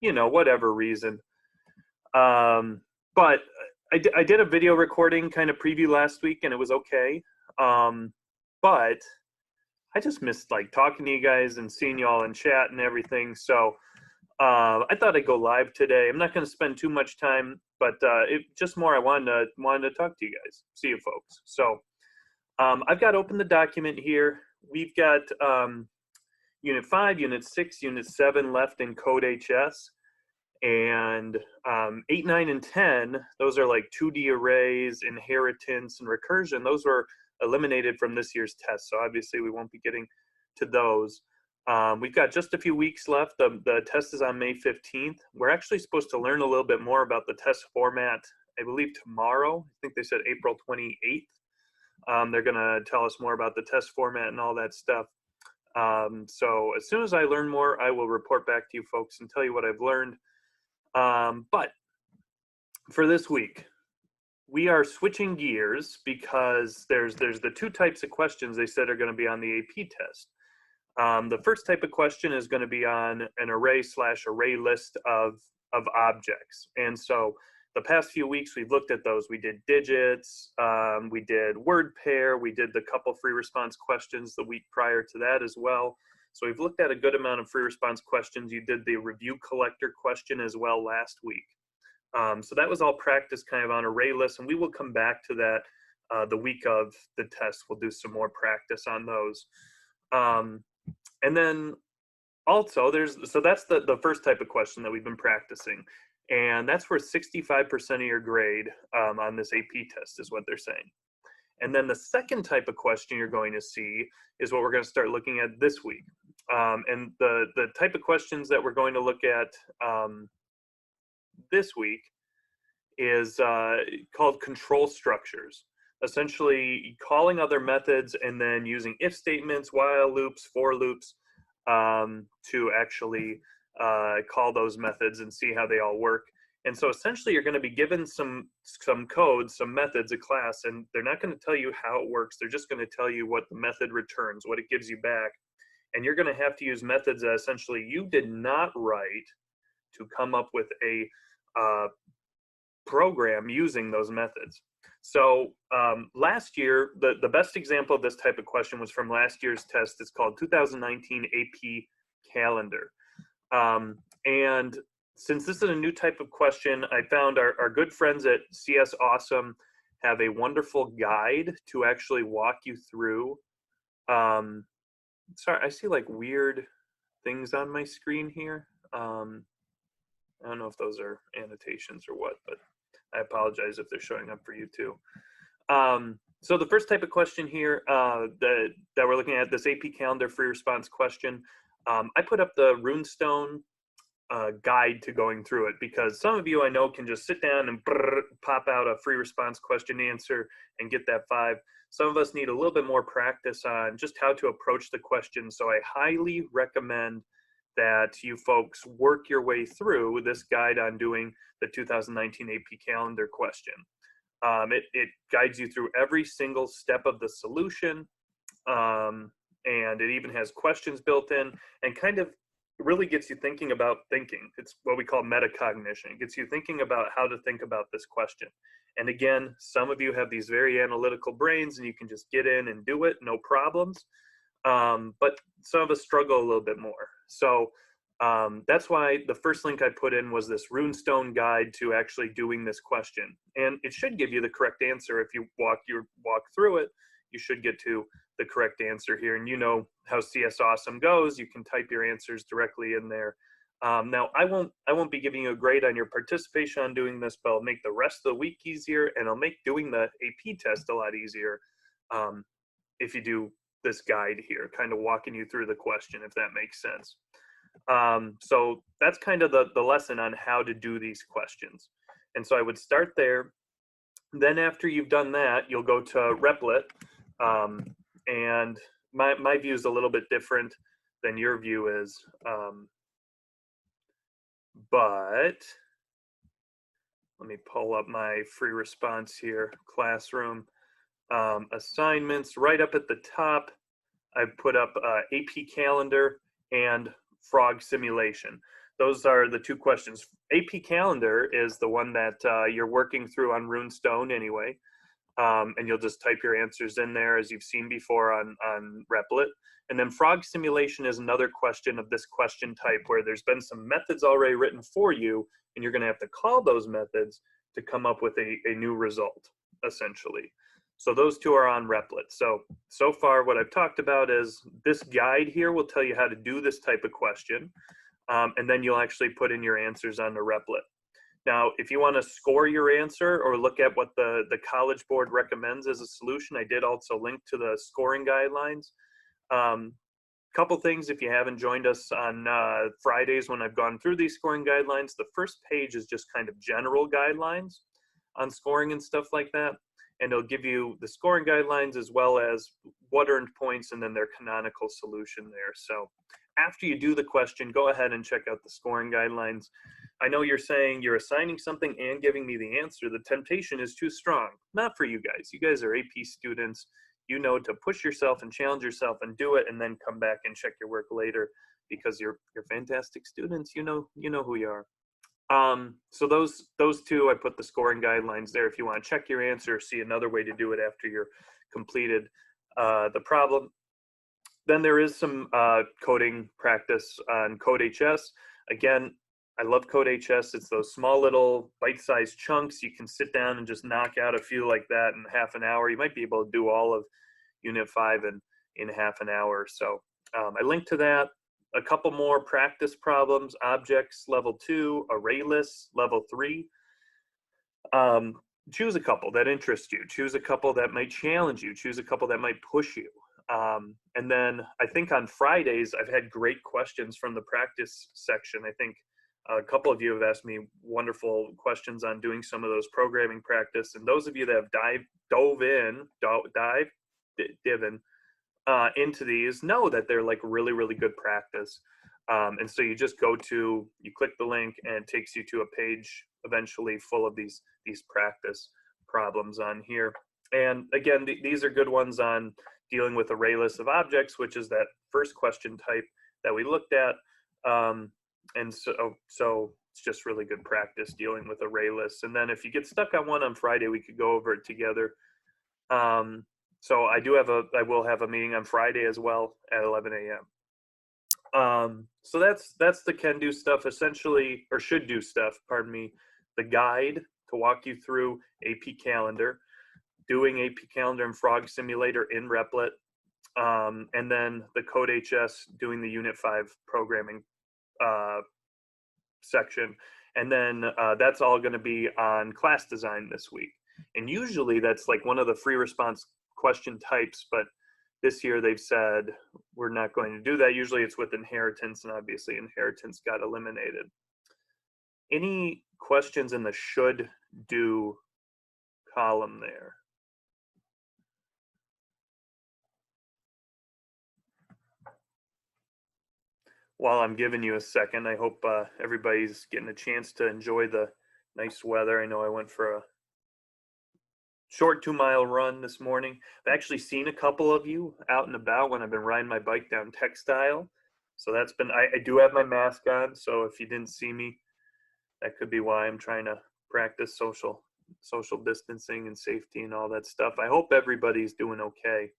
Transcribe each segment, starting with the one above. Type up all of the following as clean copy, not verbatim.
you know, whatever reason. But I did a video recording kind of preview last week, and it was okay. But I just missed like talking to you guys and seeing you all in chat and everything. So I thought I'd go live today. I'm not going to spend too much time, but it just more I wanted to talk to you guys, see you folks. So I've got open the document here. We've got Unit 5, Unit 6, Unit 7 left in Code HS. And 8, 9, and 10, those are like 2D arrays, inheritance, and recursion. Those were eliminated from this year's test, so obviously we won't be getting to those. We've got just a few weeks left. The test is on May 15th. We're actually supposed to learn a little bit more about the test format, I believe, tomorrow. I think they said April 28th. They're going to tell us more about the test format and all that stuff. So as soon as I learn more, I will report back to you folks and tell you what I've learned. But for this week, we are switching gears because there's the two types of questions they said are going to be on the AP test. The first type of question is going to be on an array/array list of objects. And so the past few weeks we've looked at those. We did digits, we did word pair, we did the couple free response questions the week prior to that as well. So we've looked at a good amount of free response questions. You did the review collector question as well last week. So that was all practice kind of on array lists, and we will come back to that the week of the test. We'll do some more practice on those. And then also so that's the first type of question that we've been practicing. And that's where 65% of your grade on this AP test is what they're saying. And then the second type of question you're going to see is what we're going to start looking at this week. And the type of questions that we're going to look at this week is called control structures. Essentially calling other methods and then using if statements, while loops, for loops to actually call those methods and see how they all work. And so essentially you're going to be given some code, some methods, a class, and they're not going to tell you how it works. They're just going to tell you what the method returns, what it gives you back. And you're going to have to use methods that essentially you did not write to come up with a program using those methods. So last year, the best example of this type of question was from last year's test. It's called 2019 AP Calendar. And since this is a new type of question, I found our good friends at CS Awesome have a wonderful guide to actually walk you through. Sorry, I see like weird things on my screen here. I don't know if those are annotations or what, but I apologize if they're showing up for you too. So the first type of question here that we're looking at, this AP Calendar free response question, I put up the Runestone guide to going through it because some of you I know can just sit down and pop out a free response question answer and get that 5. Some of us need a little bit more practice on just how to approach the question. So I highly recommend that you folks work your way through this guide on doing the 2019 AP Calendar question. It guides you through every single step of the solution, and it even has questions built in and kind of really gets you thinking about thinking. It's what we call metacognition. It gets you thinking about how to think about this question. And again, some of you have these very analytical brains and you can just get in and do it, no problems. But some of us struggle a little bit more. So that's why the first link I put in was this Runestone guide to actually doing this question. And it should give you the correct answer. If you walk through it, you should get to the correct answer here. And you know how CS Awesome goes. You can type your answers directly in there. Now, I won't be giving you a grade on your participation on doing this, but I'll make the rest of the week easier, and I'll make doing the AP test a lot easier if you do this guide here, kind of walking you through the question, if that makes sense. So that's kind of the lesson on how to do these questions. And so I would start there. Then after you've done that, you'll go to Replit. And my view is a little bit different than your view is. But let me pull up my free response here, classroom. Assignments, right up at the top, I've put up AP Calendar and frog simulation. those are the two questions. AP Calendar is the one that you're working through on Runestone anyway. And you'll just type your answers in there as you've seen before on Replit. And then frog simulation is another question of this question type where there's been some methods already written for you, and you're going to have to call those methods to come up with a new result, essentially. So those two are on Replit. So far what I've talked about is this guide here will tell you how to do this type of question, and then you'll actually put in your answers on the Replit. Now, if you want to score your answer or look at what the College Board recommends as a solution, I did also link to the scoring guidelines. Couple things, if you haven't joined us on Fridays when I've gone through these scoring guidelines, the first page is just kind of general guidelines on scoring and stuff like that. And it'll give you the scoring guidelines as well as what earned points and then their canonical solution there. So after you do the question, go ahead and check out the scoring guidelines. I know you're saying you're assigning something and giving me the answer. The temptation is too strong. Not for you guys. You guys are AP students. You know to push yourself and challenge yourself and do it, and then come back and check your work later because you're fantastic students. You know who you are. So those two, I put the scoring guidelines there if you want to check your answer, see another way to do it after you're completed the problem. Then there is some coding practice on CodeHS. Again, I love CodeHS. It's those small little bite-sized chunks. You can sit down and just knock out a few like that in half an hour. You might be able to do all of Unit 5 in half an hour. So I linked to that. A couple more practice problems: objects level 2, array lists level 3. Choose a couple that interest you. Choose a couple that might challenge you. Choose a couple that might push you. And then I think on Fridays, I've had great questions from the practice section. I think a couple of you have asked me wonderful questions on doing some of those programming practice. And those of you that have dove in into these know that they're like really, really good practice. And so you just you click the link and it takes you to a page eventually full of these practice problems on here. And again, these are good ones on dealing with array lists of objects, which is that first question type that we looked at. And so it's just really good practice dealing with array lists. And then if you get stuck on one on Friday, we could go over it together. So I will have a meeting on Friday as well at 11 a.m. So that's the can do stuff essentially, or should do stuff, pardon me, the guide to walk you through AP Calendar, doing AP Calendar and Frog Simulator in Replit, and then the CodeHS, doing the Unit 5 programming section. And then that's all going to be on class design this week. And usually that's like one of the free response question types, but this year they've said we're not going to do that. Usually it's with inheritance, and obviously inheritance got eliminated. Any questions in the should do column there? While I'm giving you a second, I hope everybody's getting a chance to enjoy the nice weather. I know I went for a short 2-mile run this morning. I've actually seen a couple of you out and about when I've been riding my bike down Textile. So that's been, I do have my mask on. So if you didn't see me, that could be why. I'm trying to practice social distancing and safety and all that stuff. I hope everybody's doing okay.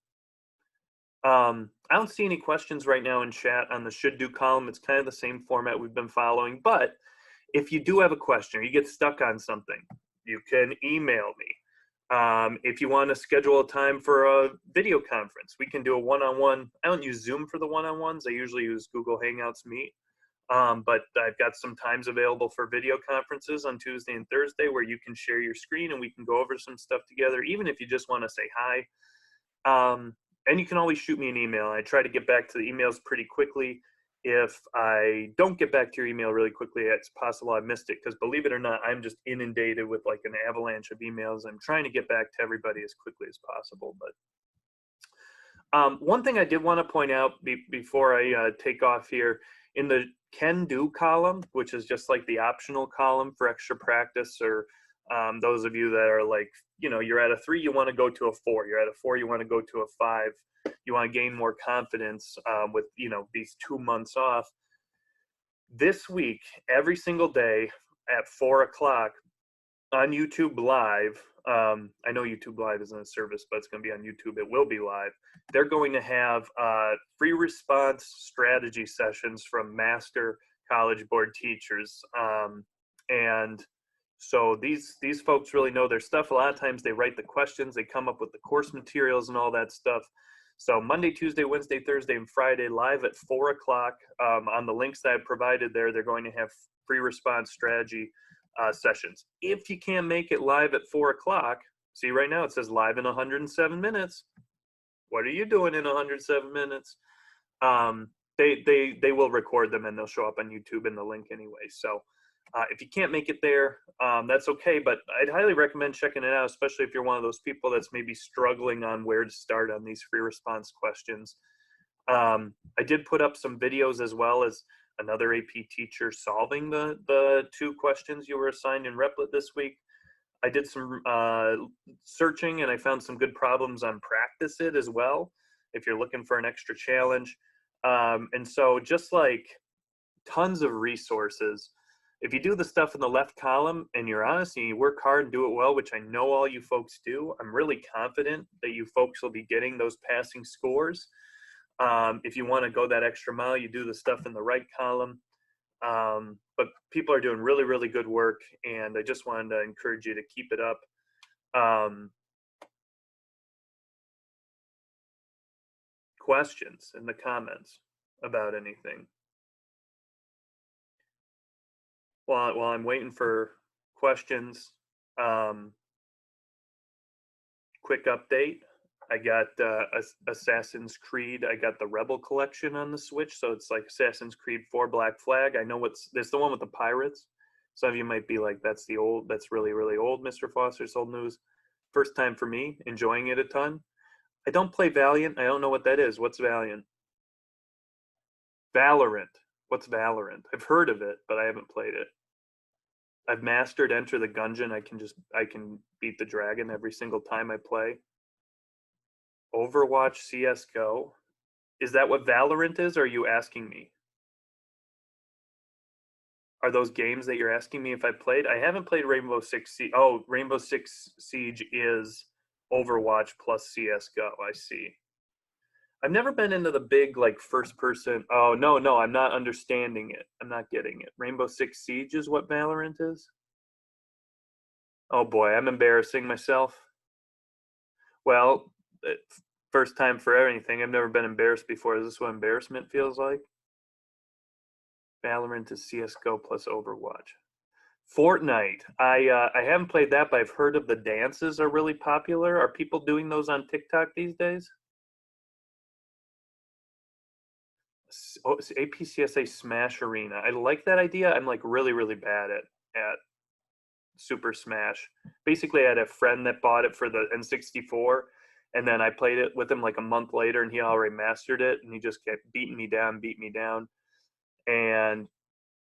I don't see any questions right now in chat on the should do column. It's kind of the same format we've been following, but if you do have a question or you get stuck on something, you can email me. If you want to schedule a time for a video conference, we can do a one-on-one. I don't use Zoom for the one-on-ones. I usually use Google Hangouts Meet. But I've got some times available for video conferences on Tuesday and Thursday where you can share your screen and we can go over some stuff together, even if you just want to say hi. And you can always shoot me an email. I try to get back to the emails pretty quickly. If I don't get back to your email really quickly, it's possible I missed it, because believe it or not, I'm just inundated with like an avalanche of emails. I'm trying to get back to everybody as quickly as possible. But one thing I did want to point out before I take off here, in the can do column, which is just like the optional column for extra practice, or those of you that are like, you're at a 3, you want to go to a 4. You're at a 4, you want to go to a 5. You want to gain more confidence with, these 2 months off. This week, every single day at 4 o'clock on YouTube Live, I know YouTube Live isn't a service, but it's going to be on YouTube. It will be live. They're going to have free response strategy sessions from master College Board teachers. And so these folks really know their stuff. A lot of times they write the questions, they come up with the course materials and all that stuff. So Monday, Tuesday, Wednesday, Thursday, and Friday, live at 4 o'clock. On the links that I provided there, they're going to have free response strategy sessions. If you can't make it live at 4 o'clock, see right now it says live in 107 minutes. What are you doing in 107 minutes? They will record them and they'll show up on YouTube in the link anyway. So if you can't make it there, that's okay. But I'd highly recommend checking it out, especially if you're one of those people that's maybe struggling on where to start on these free response questions. I did put up some videos as well as another AP teacher solving the 2 questions you were assigned in Replit this week. I did some searching and I found some good problems on Practice It as well, if you're looking for an extra challenge. And so just like tons of resources, if you do the stuff in the left column and you're honest and you work hard and do it well, which I know all you folks do, I'm really confident that you folks will be getting those passing scores. If you want to go that extra mile, you do the stuff in the right column. But people are doing really, really good work, and I just wanted to encourage you to keep it up. Questions in the comments about anything? While I'm waiting for questions, quick update. I got Assassin's Creed. I got the Rebel collection on the Switch, so it's like Assassin's Creed 4 Black Flag. I know there's the one with the pirates. Some of you might be like, that's really, really old, Mr. Foster's old news. First time for me, enjoying it a ton. I don't play Valiant. I don't know what that is. What's Valiant? Valorant. What's Valorant? I've heard of it, but I haven't played it. I've mastered Enter the Gungeon. I can beat the dragon every single time I play. Overwatch, CSGO. Is that what Valorant is, or are you asking me? Are those games that you're asking me if I played? I haven't played Rainbow Six Siege. Oh, Rainbow Six Siege is Overwatch plus CSGO. I see. I've never been into the big, like, first person. Oh, no, I'm not understanding it. I'm not getting it. Rainbow Six Siege is what Valorant is? Oh, boy, I'm embarrassing myself. Well, first time for anything. I've never been embarrassed before. Is this what embarrassment feels like? Valorant is CSGO plus Overwatch. Fortnite. I haven't played that, but I've heard of the dances are really popular. Are people doing those on TikTok these days? Oh, it's APCSA Smash Arena. I like that idea. I'm like really, really bad at Super Smash. Basically, I had a friend that bought it for the N64, and then I played it with him like a month later, and he already mastered it, and he just kept beating me down. And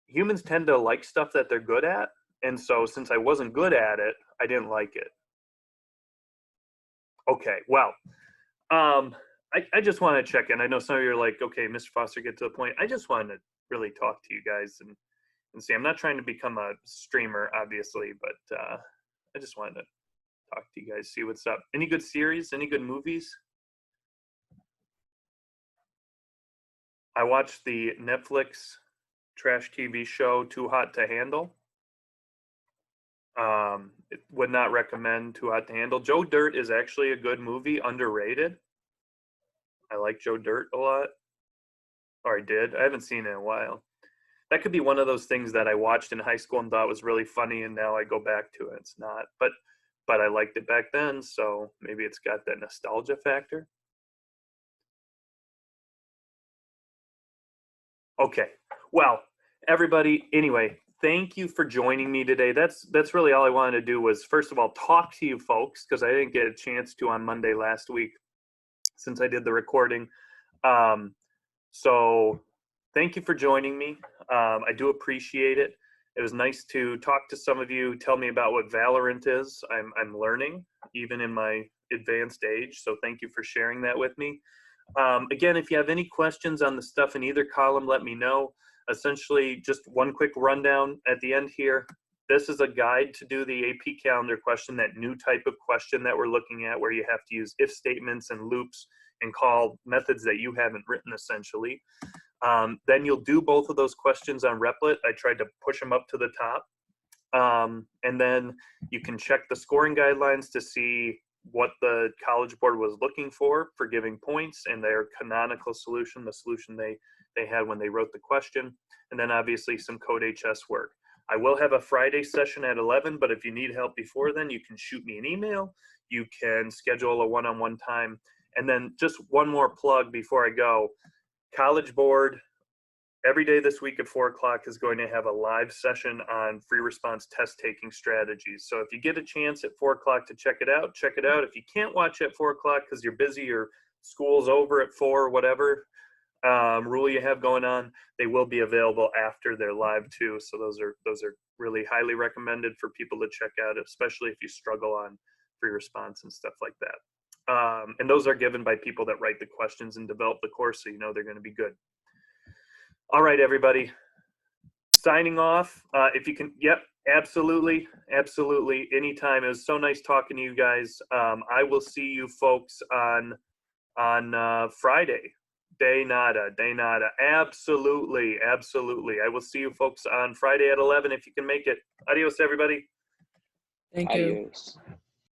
humans tend to like stuff that they're good at, and so since I wasn't good at it, I didn't like it. Okay, well, I just want to check in. I know some of you are like, okay, Mr. Foster, get to the point. I just wanted to really talk to you guys and see. I'm not trying to become a streamer, obviously, but I just wanted to talk to you guys, see what's up. Any good series? Any good movies? I watched the Netflix trash TV show Too Hot to Handle. Would not recommend Too Hot to Handle. Joe Dirt is actually a good movie, underrated. I like Joe Dirt a lot. Or I did. I haven't seen it in a while. That could be one of those things that I watched in high school and thought was really funny, and now I go back to it. It's not. But I liked it back then, so maybe it's got that nostalgia factor. Okay. Well, everybody, anyway, thank you for joining me today. That's really all I wanted to do was, first of all, talk to you folks, because I didn't get a chance to on Monday last week since I did the recording. So thank you for joining me. I do appreciate it. It was nice to talk to some of you, tell me about what Valorant is. I'm learning, even in my advanced age, so thank you for sharing that with me. Again, if you have any questions on the stuff in either column, let me know. Essentially, just one quick rundown at the end here. This is a guide to do the AP calendar question, that new type of question that we're looking at, where you have to use if statements and loops and call methods that you haven't written, essentially. Then you'll do both of those questions on Replit. I tried to push them up to the top. And then you can check the scoring guidelines to see what the College Board was looking for giving points, and their canonical solution, the solution they had when they wrote the question. And then obviously some Code HS work. I will have a Friday session at 11, but if you need help before then, you can shoot me an email. You can schedule a one-on-one time. And then just one more plug before I go. College Board, every day this week at 4 o'clock is going to have a live session on free response test taking strategies. So if you get a chance at 4 o'clock to check it out, check it out. If you can't watch at 4 o'clock because you're busy or school's over at 4 or whatever rule you have going on, they will be available after they're live too. So those are really highly recommended for people to check out, especially if you struggle on free response and stuff like that. And those are given by people that write the questions and develop the course, so you know they're going to be good. All right, everybody. Signing off. If you can, yep, absolutely, absolutely. Anytime. It was so nice talking to you guys. I will see you folks on Friday. Day nada. Absolutely, absolutely. I will see you folks on Friday at 11 if you can make it. Adios, everybody. Thank you. Adios.